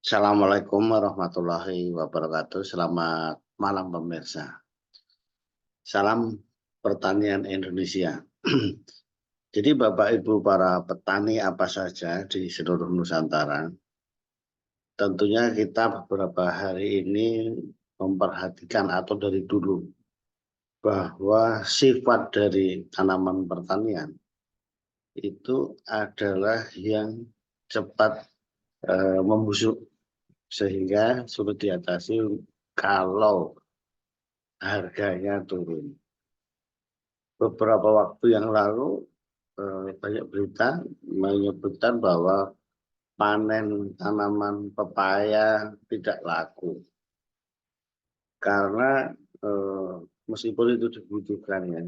Assalamualaikum warahmatullahi wabarakatuh. Selamat malam pemirsa. Salam pertanian Indonesia. Jadi Bapak Ibu para petani apa saja di seluruh Nusantara, tentunya kita beberapa hari ini memperhatikan atau dari dulu bahwa sifat dari tanaman pertanian itu adalah yang cepat membusuk sehingga sulit diatasi kalau harganya turun. Beberapa waktu yang lalu banyak berita menyebutkan bahwa panen tanaman pepaya tidak laku karena eh, meskipun itu dibutuhkan ya,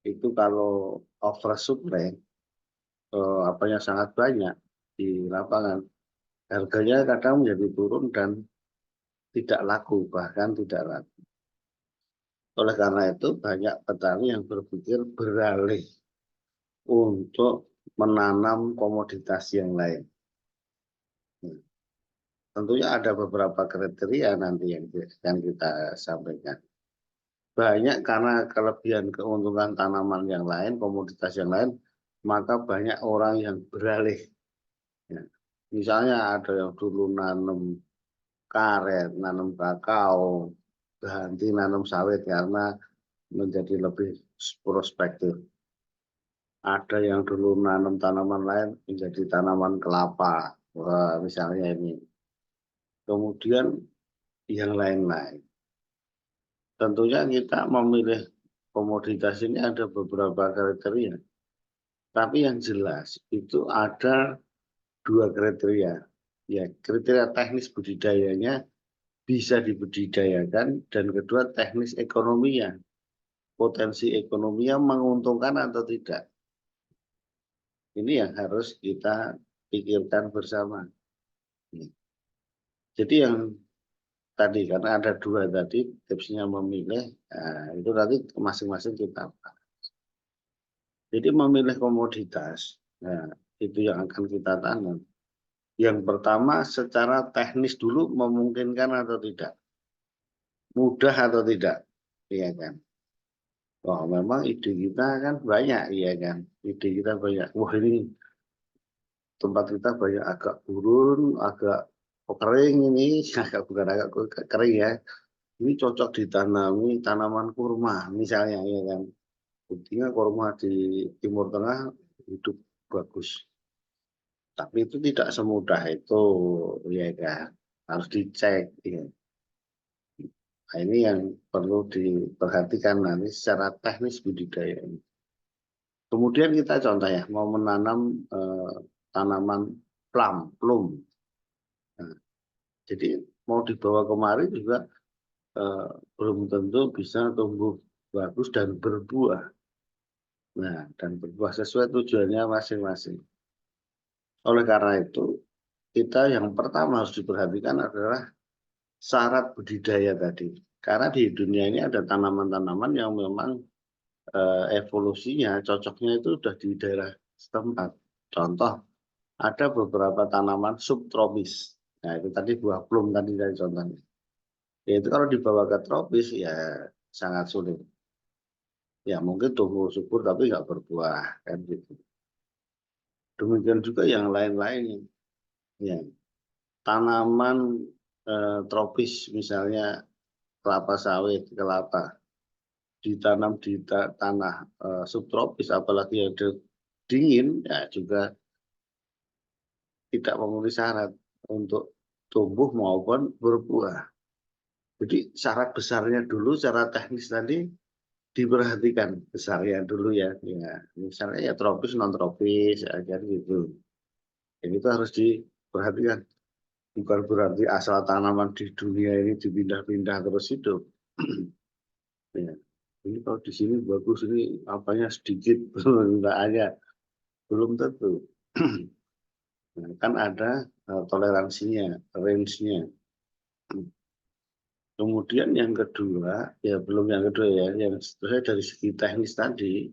itu kalau oversupply apanya sangat banyak di lapangan, harganya kadang menjadi turun dan tidak laku, bahkan tidak laku. Oleh karena itu banyak petani yang berpikir beralih untuk menanam komoditas yang lain. Tentunya ada beberapa kriteria nanti yang kita sampaikan. Banyak karena kelebihan keuntungan tanaman yang lain, komoditas yang lain, maka banyak orang yang beralih. Ya. Misalnya ada yang dulu nanam karet, nanam kakao, ganti nanam sawit karena menjadi lebih prospektif. Ada yang dulu nanam tanaman lain menjadi tanaman kelapa, wah, misalnya ini. Kemudian yang lain-lain. Tentunya kita memilih komoditas ini ada beberapa kriteria. Tapi yang jelas itu ada dua kriteria. Ya, kriteria teknis budidayanya bisa dibudidayakan dan kedua teknis ekonominya. Potensi ekonominya menguntungkan atau tidak. Ini yang harus kita pikirkan bersama. Jadi yang tadi karena ada dua tadi tipsnya memilih, nah, itu nanti masing-masing kita. Jadi memilih komoditas, nah, itu yang akan kita tanam. Yang pertama secara teknis dulu memungkinkan atau tidak, mudah atau tidak, iya kan? Wah memang ide kita kan banyak, iya kan? Ide kita banyak. Wah ini tempat kita banyak agak gurun, agak kering ini, agak bukan agak kering ya. Ini cocok ditanami tanaman kurma misalnya, iya kan? Buktinya kurma di Timur Tengah hidup bagus. Tapi itu tidak semudah itu, ya kan? Harus dicek. Ya. Nah, ini yang perlu diperhatikan nanti secara teknis budidaya ini. Kemudian kita contoh ya, mau menanam tanaman plum. Nah, jadi mau dibawa kemari juga belum tentu bisa tumbuh bagus dan berbuah. Nah, dan berbuah sesuai tujuannya masing-masing. Oleh karena itu, kita yang pertama harus diperhatikan adalah syarat budidaya tadi. Karena di dunia ini ada tanaman-tanaman yang memang evolusinya, cocoknya itu sudah di daerah setempat. Contoh, ada beberapa tanaman subtropis. Nah, itu tadi buah plum tadi dari contohnya. Ya, itu kalau dibawa ke tropis ya sangat sulit. Ya mungkin tumbuh subur tapi nggak berbuah kan gitu. Demikian juga yang lain-lain. Ya, tanaman tropis misalnya kelapa sawit, kelapa ditanam di tanah subtropis apalagi ada dingin ya juga tidak memenuhi syarat untuk tumbuh maupun berbuah. Jadi syarat besarnya dulu secara teknis tadi diperhatikan besarnya dulu ya. Ya misalnya ya tropis non tropis ya gitu. Jadi itu harus diperhatikan. Bukan berarti asal tanaman di dunia ini dipindah-pindah terus hidup. Ya. Ini kalau di sini bagus ini apanya sedikit enggak aja belum tentu. Nah, kan ada toleransinya, range-nya. Kemudian yang kedua, ya belum yang kedua ya, yang seterusnya dari segi teknis tadi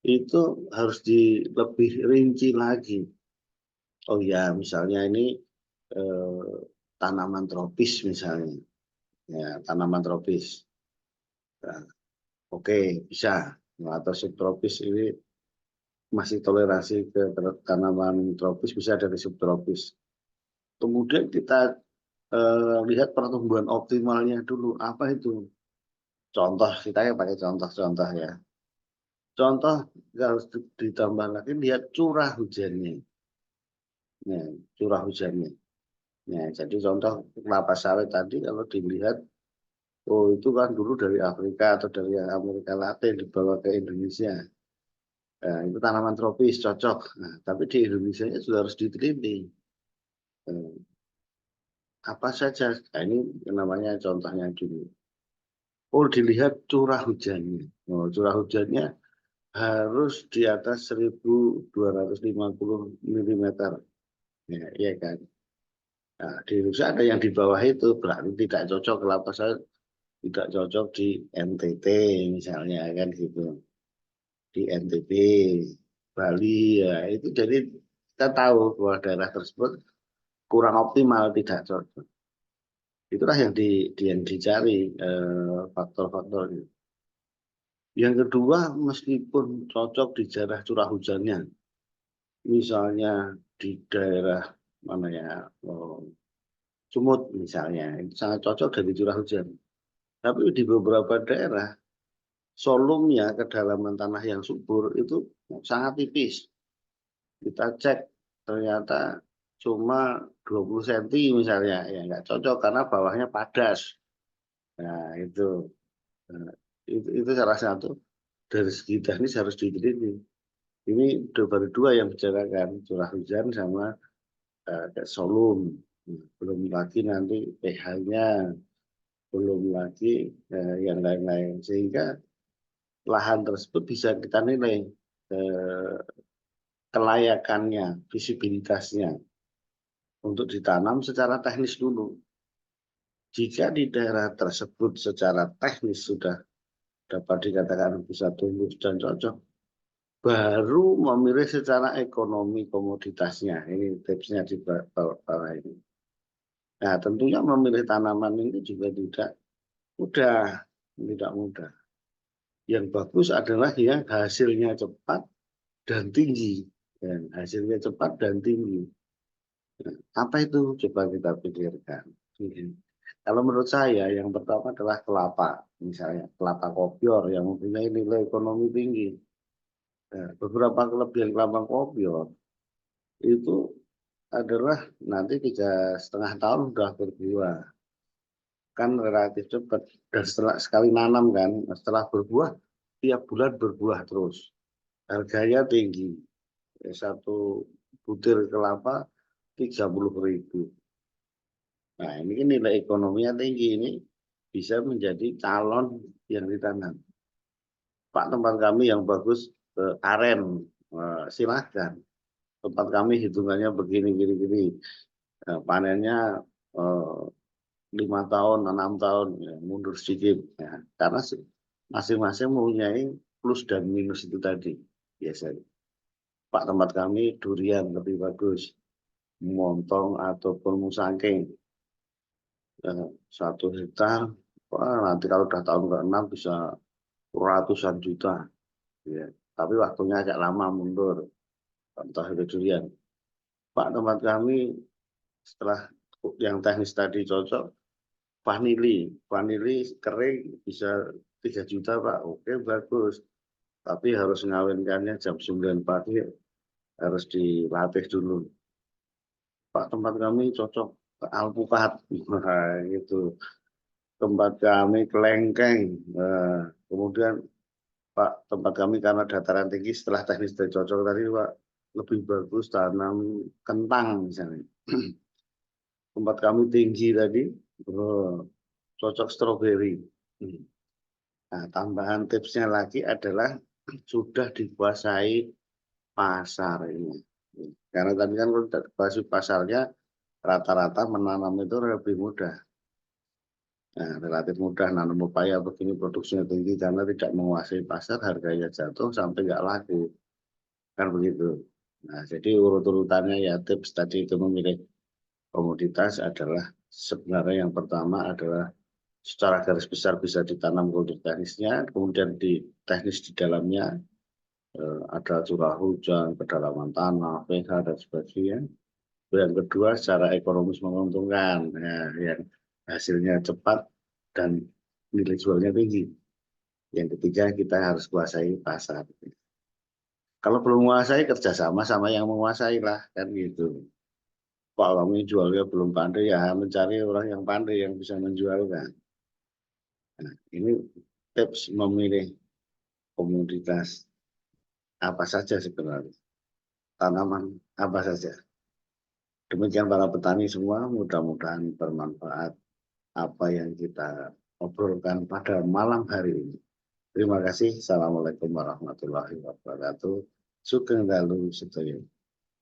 itu harus lebih rinci lagi. Oh ya, misalnya ini tanaman tropis misalnya, ya tanaman tropis. Nah, oke, bisa. Nah, atau subtropis ini masih toleransi ke tanaman tropis, bisa dari subtropis. Kemudian kita lihat pertumbuhan optimalnya dulu. Apa itu? Contoh, kita yang pakai contoh-contoh ya. Contoh harus ditambah lagi, lihat curah hujannya. Ya, curah hujannya. Ya, jadi contoh kelapa sawit tadi kalau dilihat, oh itu kan dulu dari Afrika atau dari Amerika Latin dibawa ke Indonesia. Nah, itu tanaman tropis cocok. Nah, tapi di Indonesia sudah harus diteliti. Apa saja? Nah, ini namanya contohnya dulu. Oh, dilihat curah hujannya. Oh, curah hujannya harus di atas 1.250 mm. Ya, iya kan? Nah, di Indonesia ada yang di bawah itu, berarti tidak cocok kelapa sawit, tidak cocok di NTT misalnya kan gitu. Di NTB, Bali ya itu jadi kita tahu bahwa daerah tersebut kurang optimal, tidak cocok. Itulah yang dicari faktor-faktornya. Yang kedua, meskipun cocok di daerah curah hujannya, misalnya di daerah mana ya, Sumut misalnya, itu sangat cocok dari curah hujan. Tapi di beberapa daerah, solumnya kedalaman tanah yang subur itu sangat tipis. Kita cek ternyata cuma 20 cm misalnya, ya nggak cocok karena bawahnya padas. Nah Nah, itu salah satu dari segi teknis harus diteliti. Ini baru dua yang bicarakan curah hujan sama solum. Belum lagi nanti pH-nya, belum lagi yang lain-lain. Sehingga lahan tersebut bisa kita nilai eh, kelayakannya, visibilitasnya untuk ditanam secara teknis dulu. Jika di daerah tersebut secara teknis sudah dapat dikatakan bisa tumbuh dan cocok, baru memilih secara ekonomi komoditasnya. Ini tipsnya di bawah ini. Nah, tentunya memilih tanaman ini juga tidak mudah, tidak mudah. Yang bagus adalah yang hasilnya cepat dan tinggi. Dan hasilnya cepat dan tinggi. Nah, apa itu? Coba kita pikirkan. Kalau menurut saya, yang pertama adalah kelapa. Misalnya kelapa kopior yang mempunyai nilai ekonomi tinggi. Nah, beberapa kelebihan kelapa kopior itu adalah nanti 3,5 tahun sudah berbuah, kan relatif cepat. Dan setelah sekali nanam kan, setelah berbuah tiap bulan berbuah terus, harganya tinggi. Satu butir kelapa 30.000. Nah ini kan nilai ekonominya tinggi, ini bisa menjadi calon yang ditanam. Pak, tempat kami yang bagus aren, silahkan. Tempat kami hitungannya begini gini panennya 5 tahun 6 tahun ya, mundur sedikit ya. Karena masing-masing mempunyai plus dan minus itu tadi biasanya. Pak, tempat kami durian lebih bagus, montong ataupun musangking 1 hektar, wah, nanti kalau udah tahun ke-6 bisa ratusan juta ya. Tapi waktunya agak lama mundur. Contoh itu durian. Pak, tempat kami setelah yang teknis tadi cocok, vanili kering bisa 3 juta Pak. Oke, bagus. Tapi harus ngawinkannya jam 9 pagi, harus dilatih dulu. Pak, tempat kami cocok ke alpukat. Nah, gitu. Tempat kami kelengkeng. Nah, kemudian Pak, tempat kami karena dataran tinggi, setelah teknis dan cocok tadi Pak, lebih bagus tanam kentang misalnya. Tempat kami tinggi tadi, cocok stroberi. Nah, tambahan tipsnya lagi adalah sudah dikuasai pasar ini. Karena tadi kan kalau tidak dikuasai pasarnya, rata-rata menanam itu lebih mudah. Nah, relatif mudah nanam pepaya begini produksinya tinggi karena tidak menguasai pasar, harganya jatuh sampai nggak laku. Kan begitu. Nah, jadi urut-urutannya ya tips tadi itu memilih komoditas adalah sebenarnya yang pertama adalah secara garis besar bisa ditanam kultur teknisnya, kemudian di teknis di dalamnya ada curah hujan, kedalaman tanah, pH dan sebagainya. Yang kedua secara ekonomis menguntungkan, yang hasilnya cepat dan nilai jualnya tinggi. Yang ketiga kita harus kuasai pasar. Kalau belum menguasai kerjasama sama yang menguasai lah kan gitu. Kalau kami jualnya belum pandai ya mencari orang yang pandai yang bisa menjualkan. Nah, ini tips memilih komoditas apa saja sebenarnya, tanaman apa saja. Demikian para petani semua, mudah-mudahan bermanfaat apa yang kita obrolkan pada malam hari ini. Terima kasih. Assalamualaikum warahmatullahi wabarakatuh. Sugeng dalu sedaya.